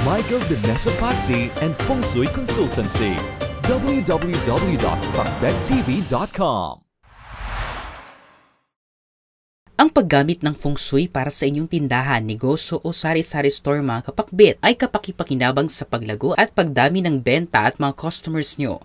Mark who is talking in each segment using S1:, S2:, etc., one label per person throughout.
S1: Michael de Mesapatsi and Feng Shui Consultancy. www.pakbettv.com.
S2: Ang paggamit ng feng shui para sa inyong tindahan, negosyo o sari-sari store mga kapakbit ay kapakipakinabang sa paglago at pagdami ng benta at mga customers nyo.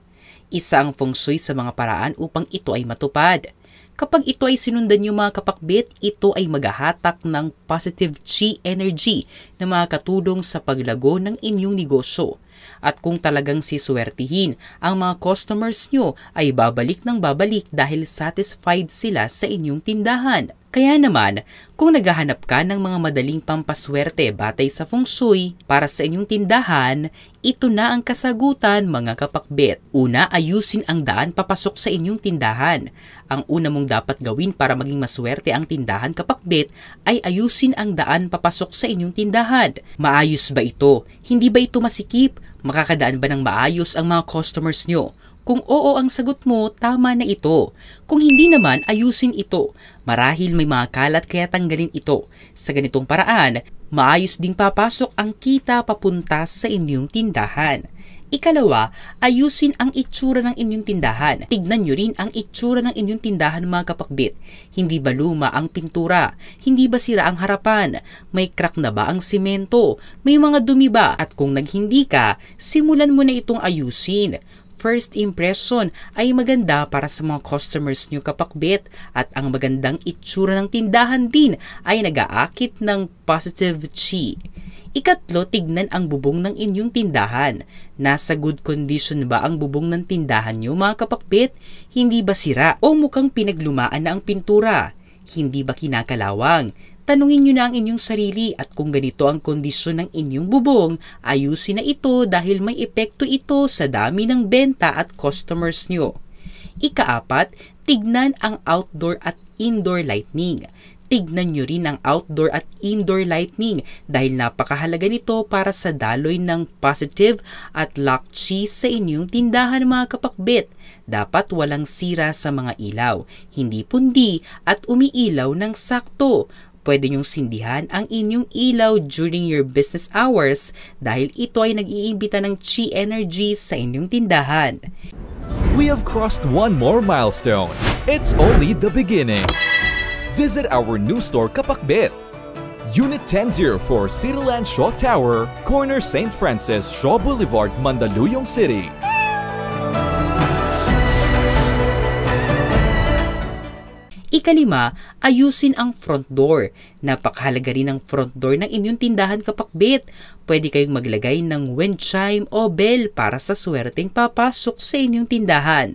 S2: Isa ang feng shui sa mga paraan upang ito ay matupad. Kapag ito ay sinundan nyo mga kapakbit, ito ay maghahatak ng positive chi energy na makakatulong sa paglago ng inyong negosyo. At kung talagang siswertihin, ang mga customers nyo ay babalik ng babalik dahil satisfied sila sa inyong tindahan. Kaya naman, kung naghahanap ka ng mga madaling pampaswerte batay sa feng shui para sa inyong tindahan, ito na ang kasagutan mga kapakbit. Una, ayusin ang daan papasok sa inyong tindahan. Ang una mong dapat gawin para maging maswerte ang tindahan kapakbit ay ayusin ang daan papasok sa inyong tindahan. Maayos ba ito? Hindi ba ito masikip? Makakadaan ba ng maayos ang mga customers nyo? Kung oo ang sagot mo, tama na ito. Kung hindi naman, ayusin ito. Marahil may mga kalat kaya tanggalin ito. Sa ganitong paraan, maayos ding papasok ang kita papunta sa inyong tindahan. Ikalawa, ayusin ang itsura ng inyong tindahan. Tignan nyo rin ang itsura ng inyong tindahan mga kapakbit. Hindi ba luma ang pintura? Hindi ba sira ang harapan? May crack na ba ang simento? May mga dumi ba? At kung naghindi ka, simulan mo na itong ayusin. First impression ay maganda para sa mga customers nyo kapakbit at ang magandang itsura ng tindahan din ay nag-aakit ng positive chi. Ikatlo, tignan ang bubong ng inyong tindahan. Nasa good condition ba ang bubong ng tindahan nyo mga kapakbit? Hindi ba sira o mukhang pinaglumaan na ang pintura? Hindi ba kinakalawang? Tanungin nyo na ang inyong sarili at kung ganito ang kondisyon ng inyong bubong, ayusin na ito dahil may epekto ito sa dami ng benta at customers nyo. Ikaapat, tignan ang outdoor at indoor lighting. Tignan nyo rin ang outdoor at indoor lighting dahil napakahalaga nito para sa daloy ng positive at luck chi sa inyong tindahan mga kapakbit. Dapat walang sira sa mga ilaw, hindi pundi at umiilaw ng sakto. Pwede nyong sindihan ang inyong ilaw during your business hours dahil ito ay nag-iimbita ng chi energy sa inyong tindahan.
S1: We have crossed one more milestone. It's only the beginning. Visit our new store Kapakbit. Unit 1004 Cityland Shaw Tower, corner St. Francis, Shaw Boulevard, Mandaluyong City.
S2: Ikalima, ayusin ang front door. Napakahalaga rin ang front door ng inyong tindahan kapakbit. Pwede kayong maglagay ng wind chime o bell para sa swerteng papasok sa inyong tindahan.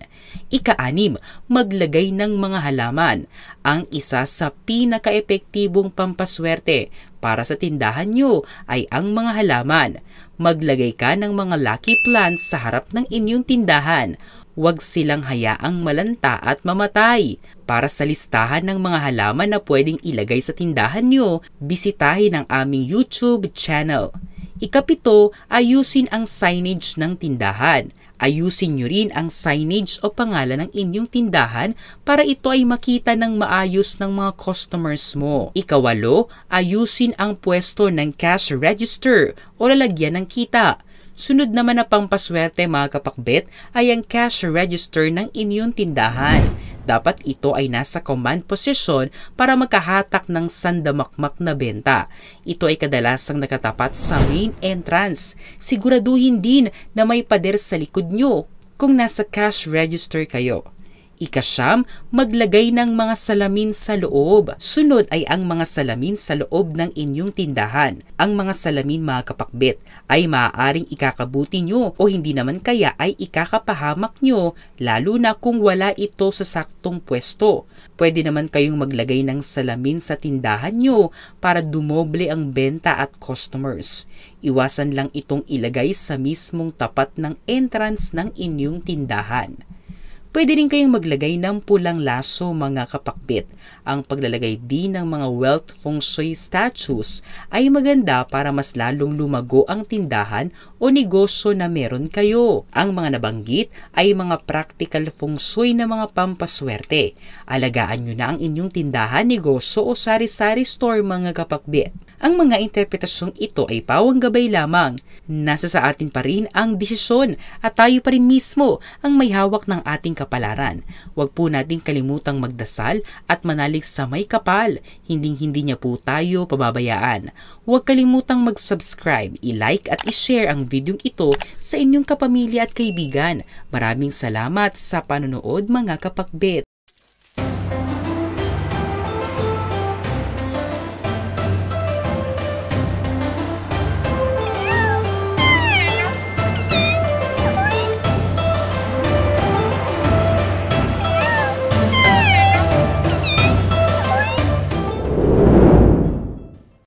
S2: Ika-anim, maglagay ng mga halaman. Ang isa sa pinaka-epektibong pampaswerte para sa tindahan nyo ay ang mga halaman. Maglagay ka ng mga lucky plants sa harap ng inyong tindahan. Huwag silang hayaang malanta at mamatay. Para sa listahan ng mga halaman na pwedeng ilagay sa tindahan nyo, bisitahin ang aming YouTube channel. Ikapito, ayusin ang signage ng tindahan. Ayusin nyo rin ang signage o pangalan ng inyong tindahan para ito ay makita ng maayos ng mga customers mo. Ikawalo, ayusin ang pwesto ng cash register o lalagyan ng kita. Sunod naman na pampaswerte mga kapakbit ay ang cash register ng inyong tindahan. Dapat ito ay nasa command position para makahatak ng sandamakmak na benta. Ito ay kadalasang nakatapat sa main entrance. Siguraduhin din na may pader sa likod nyo kung nasa cash register kayo. Ikasyam, maglagay ng mga salamin sa loob. Sunod ay ang mga salamin sa loob ng inyong tindahan. Ang mga salamin mga kapakbit ay maaaring ikakabuti nyo o hindi naman kaya ay ikakapahamak nyo lalo na kung wala ito sa saktong pwesto. Pwede naman kayong maglagay ng salamin sa tindahan nyo para dumoble ang benta at customers. Iwasan lang itong ilagay sa mismong tapat ng entrance ng inyong tindahan. Pwede rin kayong maglagay ng pulang laso mga kapakbit. Ang paglalagay din ng mga wealth feng shui statues ay maganda para mas lalong lumago ang tindahan o negosyo na meron kayo. Ang mga nabanggit ay mga practical feng shui na mga pampaswerte. Alagaan nyo na ang inyong tindahan, negosyo o sari-sari store mga kapakbit. Ang mga interpretasyong ito ay pawang gabay lamang. Nasa sa atin pa rin ang desisyon at tayo pa rin mismo ang may hawak ng ating kapalaran. Huwag po nating kalimutang magdasal at manalig sa may kapal. Hinding-hindi niya po tayo pababayaan. Huwag kalimutang mag-subscribe, i-like at i-share ang videong ito sa inyong kapamilya at kaibigan. Maraming salamat sa panonood mga kapakbet.